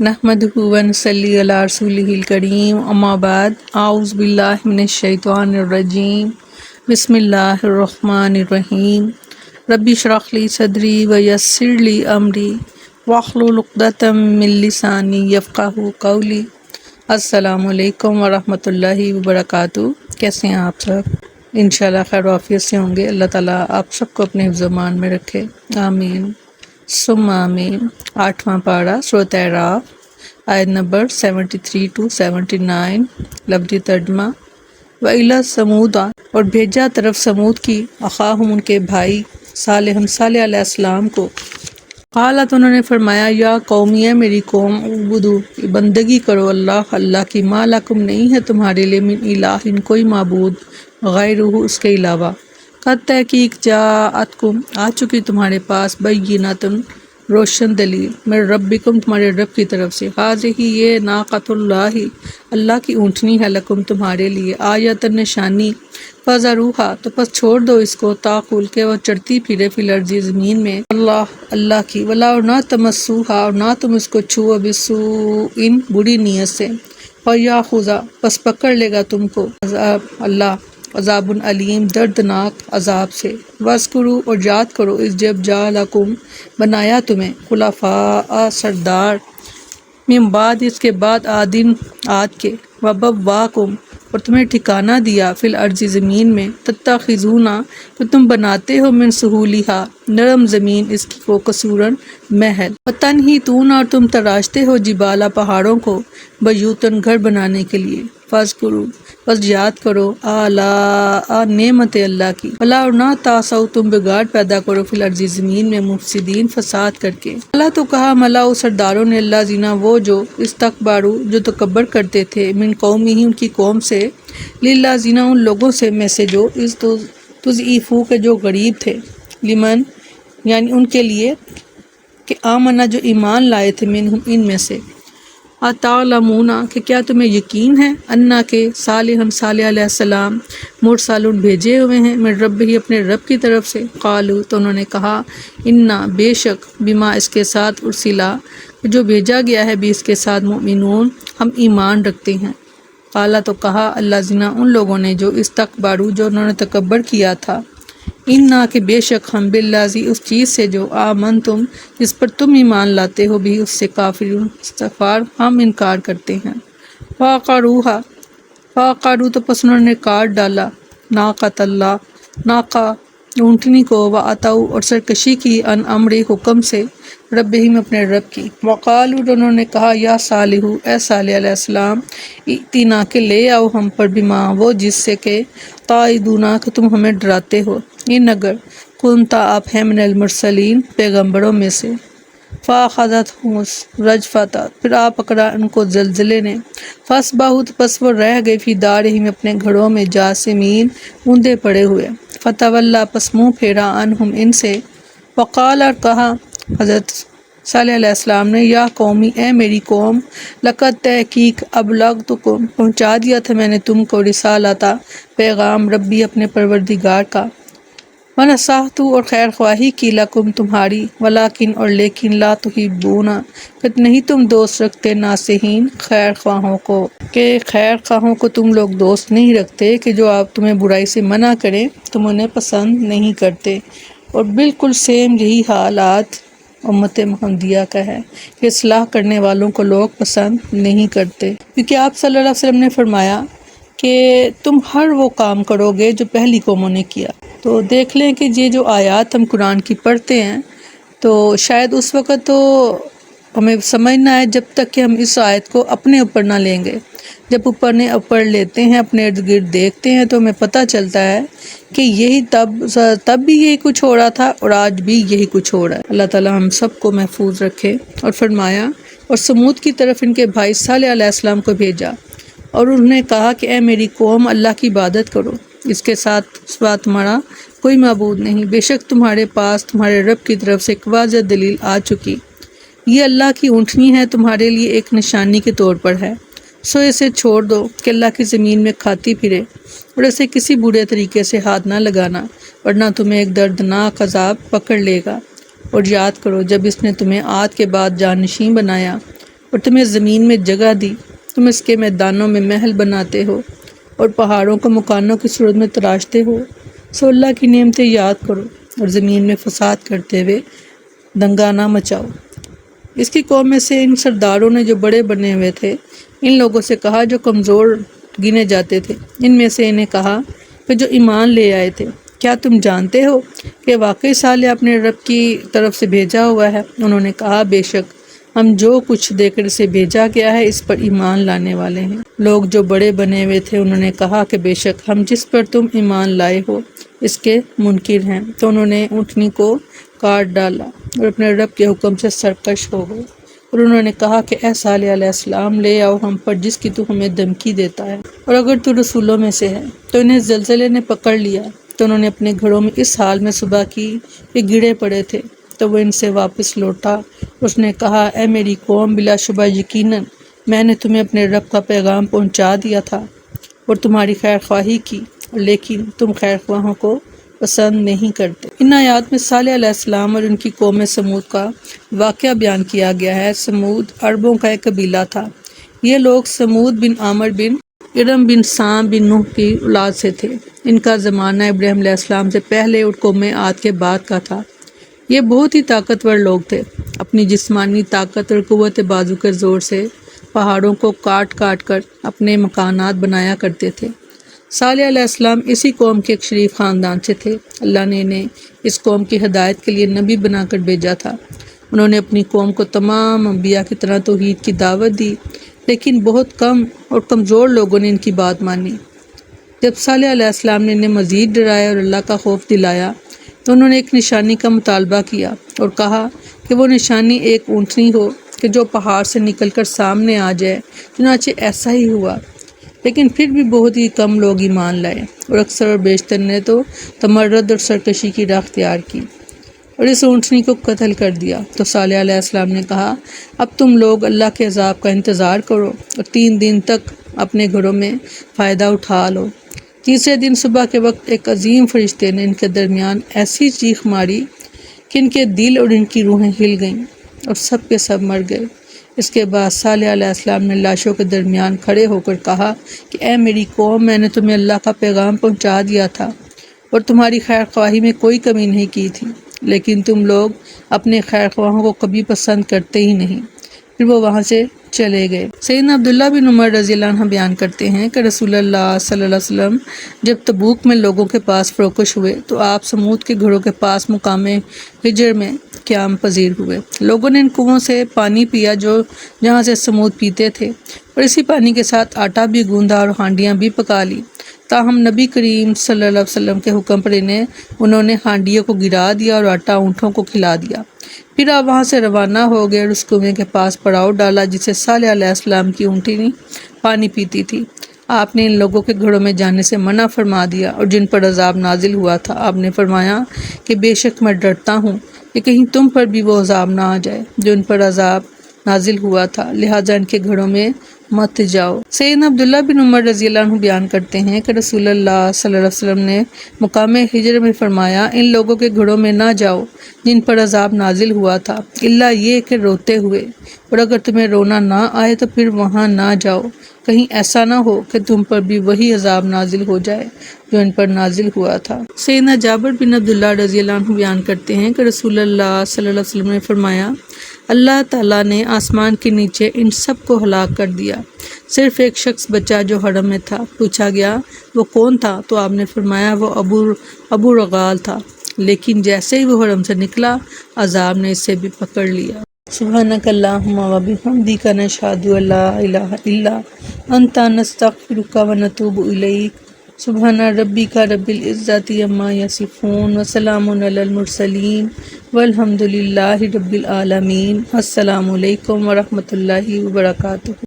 نحمدہ و نصلی علی رسولہ الکریم، اما بعد، اعوذ باللہ من الشیطان الرجیم، بسم اللہ الرحمن الرحیم۔ رب اشرح لی صدری ویسر لی امری واحلل عقدۃ من لسانی یفقہوا قولی۔ السلام علیکم ورحمۃ اللہ وبرکاتہ۔ کیسے ہیں آپ سب؟ انشاءاللہ خیر و عافیت سے ہوں گے۔ اللہ تعالیٰ آپ سب کو اپنے حفظ و امان میں رکھے، آمین ثم آمین۔ 8واں پارہ سورۃ اعراف، آیت نمبر 73 to 79۔ لفظی ترجمہ: وَإِلَى ثَمُودَ، اور بھیجا طرف سمود کی، اخاہم ان کے بھائی، صالح علیہ السلام کو۔ قالت، انہوں نے فرمایا، یا قومی، میری قوم، اعبدوا، بندگی کرو اللہ کی، ما لکم، نہیں ہے تمہارے لیے، من الہ، کوئی معبود، غیرہ، اس کے علاوہ، قد تحقیق، جاءتکم، آ چکی تمہارے پاس، بینۃ، روشن دلیل، من ربکم، تمہارے رب کی طرف سے، ہذہ، یہ، ناقۃ اللہ، اللہ کی اونٹنی ہے، لکم، تمہارے لیے، آیۃ، نشانی، فذروھا، تو پس چھوڑ دو اس کو، تاکل، کہ وہ چرتی پھرے، فی الارض، زمین میں، اللہ کی، ولا، اور نہ تمسوھا، اور نہ تم اس کو چھو، بسوء، بری نیت سے، فیاخذ، پس پکڑ لے گا تم کو اللہ، عذاب علیم، دردناک عذاب سے۔ وَاذْکُرُوا، اور یاد کرو، اس جب جعلکم، بنایا تمہیں، خلفاء، سردار، من بعد، اس کے بعد، عاد کے، وَبَوَّاکُم، اور تمہیں ٹھکانہ دیا، فی الارض، زمین میں، تتخذون، تو تم بناتے ہو، من سہولہا، نرم زمین اس کی کو، قصوراً، محل، وتنحتون، اور تم تراشتے ہو، جبالا، پہاڑوں کو، بیوتاً، گھر بنانے کے لیے، فاذکروا، بس یاد کرو، آلاء، نعمت اللہ کی، ولا، اور نہ تعثوا، تم بگاڑ پیدا کرو، فی الارض، زمین میں، مفسدین، فساد کر کے۔ اللہ تو کہا، ملاؤ، سرداروں نے، اللہ زینا، وہ جو، استکبارو، جو تکبر کرتے تھے، من قومہ، ان کی قوم سے، للہ زینا، ان لوگوں سے میں سے جو، تضعیفو، کے جو غریب تھے، لمن، یعنی ان کے لیے، کہ آمنہ، جو ایمان لائے تھے، منہم، ان میں سے، اتعلمون، کہ کیا تمہیں یقین ہے، انا، کہ صالح علیہ السلام، مرسلون، بھیجے ہوئے ہیں، من رب ہی، اپنے رب کی طرف سے، قالو، تو انہوں نے کہا، انا، بے شک، بما، اس کے ساتھ، ارسلا، جو بھیجا گیا ہے، بھی اس کے ساتھ، مؤمنون، ہم ایمان رکھتے ہیں۔ قالا، تو کہا، اللہ زنا، ان لوگوں نے، جو استکبارو، جو انہوں نے تکبر کیا تھا، انا، کہ بے شک ہم، باللہ، اس چیز سے، جو آمنتم، جس پر تم ایمان لاتے ہو، بھی اس سے، کافرون، استغفار، ہم انکار کرتے ہیں۔ فعقروھا، تو پس انہوں نے کاٹ ڈالا، ناقۃ اللہ، ناقہ، اونٹنی کو، وعتوا، اور سرکشی کی، ان امر، حکم سے، ربہم، اپنے رب کی، وقالوا، انہوں نے کہا، یا صالح، اے صالح علیہ السلام، ائتنا، کہ لے آؤ ہم پر، بما، وہ جس سے، کہ تعدونا، کہ تم ہمیں ڈراتے ہو، ان، اگر، کنتا، آپ ہیں، من المرسلین، پیغمبروں میں سے۔ فاخذتہم الرجفۃ، پھر آ پکڑا ان کو زلزلے نے، فاصبحوا، پس وہ رہ گئے، فی دارہم، اپنے گھروں میں، جاثمین، اوندے پڑے ہوئے، فتولی، پس منہ پھیرا، عنہم، ان سے، وقال، اور کہا حضرت صالح علیہ السلام نے، یا قومی، اے میری قوم، لقد تحقیق، ابلغتکم، پہنچا دیا تھا میں نے تم کو، رسالۃ، پیغام، ربی، اپنے پروردگار کا، ونصحت، اور خیر خواہی کی، لکم، تمہاری، ولیکن، اور لیکن، لا تحبون، کہ نہیں تم دوست رکھتے، ناصحین، خیر خواہوں کو، کہ خیر خواہوں کو تم لوگ دوست نہیں رکھتے، کہ جو آپ تمہیں برائی سے منع کریں تم انہیں پسند نہیں کرتے۔ اور بالکل سیم یہی حالات امت محمدیہ کا ہے، کہ اصلاح کرنے والوں کو لوگ پسند نہیں کرتے، کیونکہ آپ صلی اللہ علیہ وسلم نے فرمایا کہ تم ہر وہ کام کرو گے جو پہلی قوموں نے کیا۔ تو دیکھ لیں کہ یہ جو آیات ہم قرآن کی پڑھتے ہیں، تو شاید اس وقت تو ہمیں سمجھ نہ آئے، جب تک کہ ہم اس آیت کو اپنے اوپر نہ لیں گے۔ جب اوپر لیتے ہیں، اپنے ارد گرد دیکھتے ہیں، تو ہمیں پتہ چلتا ہے کہ یہی تب بھی یہی کچھ ہو رہا تھا، اور آج بھی یہی کچھ ہو رہا ہے۔ اللہ تعالیٰ ہم سب کو محفوظ رکھے۔ اور فرمایا، اور سمود کی طرف ان کے بھائی صالح علیہ السلام کو بھیجا، اور انہوں نے کہا کہ اے میری قوم، اللہ کی عبادت کرو، اس کے ساتھ سوا تمہارا کوئی معبود نہیں، بے شک تمہارے پاس تمہارے رب کی طرف سے ایک واضح دلیل آ چکی، یہ اللہ کی اونٹنی ہے، تمہارے لیے ایک نشانی کے طور پر ہے، سو اسے چھوڑ دو کہ اللہ کی زمین میں کھاتی پھرے، اور اسے کسی برے طریقے سے ہاتھ نہ لگانا، ورنہ تمہیں ایک دردناک عذاب پکڑ لے گا۔ اور یاد کرو، جب اس نے تمہیں عاد کے بعد جانشین بنایا، اور تمہیں زمین میں جگہ دی، تم اس کے میدانوں میں محل بناتے ہو اور پہاڑوں کو مکانوں کی صورت میں تراشتے ہو، سو اللہ کی نعمتیں یاد کرو اور زمین میں فساد کرتے ہوئے دنگا نہ مچاؤ۔ اس کی قوم میں سے ان سرداروں نے جو بڑے بنے ہوئے تھے ان لوگوں سے کہا جو کمزور گنے جاتے تھے، ان میں سے انہیں کہا کہ جو ایمان لے آئے تھے، کیا تم جانتے ہو کہ واقعی صالح اپنے رب کی طرف سے بھیجا ہوا ہے؟ انہوں نے کہا بے شک ہم جو کچھ دے کر اسے بھیجا گیا ہے اس پر ایمان لانے والے ہیں۔ لوگ جو بڑے بنے ہوئے تھے انہوں نے کہا کہ بے شک ہم جس پر تم ایمان لائے ہو اس کے منکر ہیں، تو انہوں نے اونٹنی کو کاٹ ڈالا اور اپنے رب کے حکم سے سرکش ہو گئے، اور انہوں نے کہا کہ اے صالح علیہ السلام لے آؤ ہم پر جس کی تو ہمیں دھمکی دیتا ہے، اور اگر تو رسولوں میں سے ہے۔ تو انہیں زلزلے نے پکڑ لیا تو انہوں نے اپنے گھروں میں اس حال میں صبح کی کہ گڑے پڑے تھے، تو وہ ان سے واپس لوٹا، اس نے کہا اے میری قوم، بلا شبہ یقیناً میں نے تمہیں اپنے رب کا پیغام پہنچا دیا تھا اور تمہاری خیر خواہی کی، لیکن تم خیر خواہوں کو پسند نہیں کرتے۔ ان آیات میں صالح علیہ السلام اور ان کی قوم سمود کا واقعہ بیان کیا گیا ہے۔ سمود عربوں کا ایک قبیلہ تھا۔ یہ لوگ سمود بن عامر بن ارم بن سام بن نوح کی اولاد سے تھے۔ ان کا زمانہ ابراہیم علیہ السلام سے پہلے اور قوم عاد کے بعد کا تھا۔ یہ بہت ہی طاقتور لوگ تھے، اپنی جسمانی طاقت اور قوت بازو کے زور سے پہاڑوں کو کاٹ کاٹ کر اپنے مکانات بنایا کرتے تھے۔ صالح علیہ السلام اسی قوم کے ایک شریف خاندان سے تھے۔ اللہ نے انہیں اس قوم کی ہدایت کے لیے نبی بنا کر بھیجا تھا۔ انہوں نے اپنی قوم کو تمام انبیاء کی طرح توحید کی دعوت دی، لیکن بہت کم اور کمزور لوگوں نے ان کی بات مانی۔ جب صالح علیہ السلام نے انہیں مزید ڈرایا اور اللہ کا خوف دلایا تو انہوں نے ایک نشانی کا مطالبہ کیا اور کہا کہ وہ نشانی ایک اونٹنی ہو کہ جو پہاڑ سے نکل کر سامنے آ جائے۔ چنانچہ ایسا ہی ہوا، لیکن پھر بھی بہت ہی کم لوگ ایمان لائے، اور اکثر اور بیشتر نے تو تمرد اور سرکشی کی راہ اختیار کی اور اس اونٹنی کو قتل کر دیا۔ تو صالح علیہ السلام نے کہا اب تم لوگ اللہ کے عذاب کا انتظار کرو اور 3 دن تک اپنے گھروں میں فائدہ اٹھا لو۔ تیسرے دن صبح کے وقت ایک عظیم فرشتے نے ان کے درمیان ایسی چیخ ماری کہ ان کے دل اور ان کی روحیں ہل گئیں اور سب کے سب مر گئے۔ اس کے بعد صالح علیہ السلام نے لاشوں کے درمیان کھڑے ہو کر کہا کہ اے میری قوم، میں نے تمہیں اللہ کا پیغام پہنچا دیا تھا اور تمہاری خیر خواہی میں کوئی کمی نہیں کی تھی، لیکن تم لوگ اپنے خیر خواہوں کو کبھی پسند کرتے ہی نہیں۔ پھر وہ وہاں سے چلے گئے۔ سیدنا عبداللہ بن عمر رضی اللہ عنہ بیان کرتے ہیں کہ رسول اللہ صلی اللہ علیہ وسلم جب تبوک میں لوگوں کے پاس فروکش ہوئے تو آپ سمود کے گھروں کے پاس مقام ہجر میں قیام پذیر ہوئے۔ لوگوں نے ان کنووں سے پانی پیا جہاں سے سمود پیتے تھے، اور اسی پانی کے ساتھ آٹا بھی گوندا اور ہانڈیاں بھی پکا لی، تاہم نبی کریم صلی اللہ علیہ وسلم کے حکم پر انہوں نے ہانڈیوں کو گرا دیا اور آٹا اونٹوں کو کھلا دیا۔ پھر آپ وہاں سے روانہ ہو گئے اور اس کنویں کے پاس پڑاؤ ڈالا جسے صالح علیہ السلام کی اونٹنی پانی پیتی تھی۔ آپ نے ان لوگوں کے گھروں میں جانے سے منع فرما دیا، اور جن پر عذاب نازل ہوا تھا آپ نے فرمایا کہ بے شک میں ڈرتا ہوں کہ کہیں تم پر بھی وہ عذاب نہ آ جائے جو ان پر عذاب نازل ہوا تھا، لہٰذا ان کے گھروں میں مت جاؤ۔ سیدنا عبداللہ بن عمر رضی اللہ عنہ بیان کرتے ہیں کہ رسول اللہ صلی اللہ علیہ وسلم نے مقام ہجر میں فرمایا ان لوگوں کے گھروں میں نہ جاؤ جن پر عذاب نازل ہوا تھا، الا یہ کہ روتے ہوئے، اور اگر تمہیں رونا نہ آئے تو پھر وہاں نہ جاؤ، کہیں ایسا نہ ہو کہ تم پر بھی وہی عذاب نازل ہو جائے جو ان پر نازل ہوا تھا۔ سیدنا جابر بن عبداللہ رضی اللہ عنہ بیان کرتے ہیں کہ رسول اللہ صلی اللہ علیہ وسلم نے فرمایا اللہ تعالیٰ نے آسمان کے نیچے ان سب کو ہلاک کر دیا، صرف ایک شخص بچا جو حرم میں تھا۔ پوچھا گیا وہ کون تھا تو آپ نے فرمایا وہ ابو رغال تھا، لیکن جیسے ہی وہ حرم سے نکلا عذاب نے اسے بھی پکڑ لیا۔ سبحانک اللہم و بحمدک نشہد ان لا الہ الا انت نستغفرک و نتوب الیک۔ سبحان ربک رب العزت عما یصفون وسلام علی المرسلین والحمد للہ رب العالمین۔ السلام علیکم ورحمۃ اللہ وبرکاتہ۔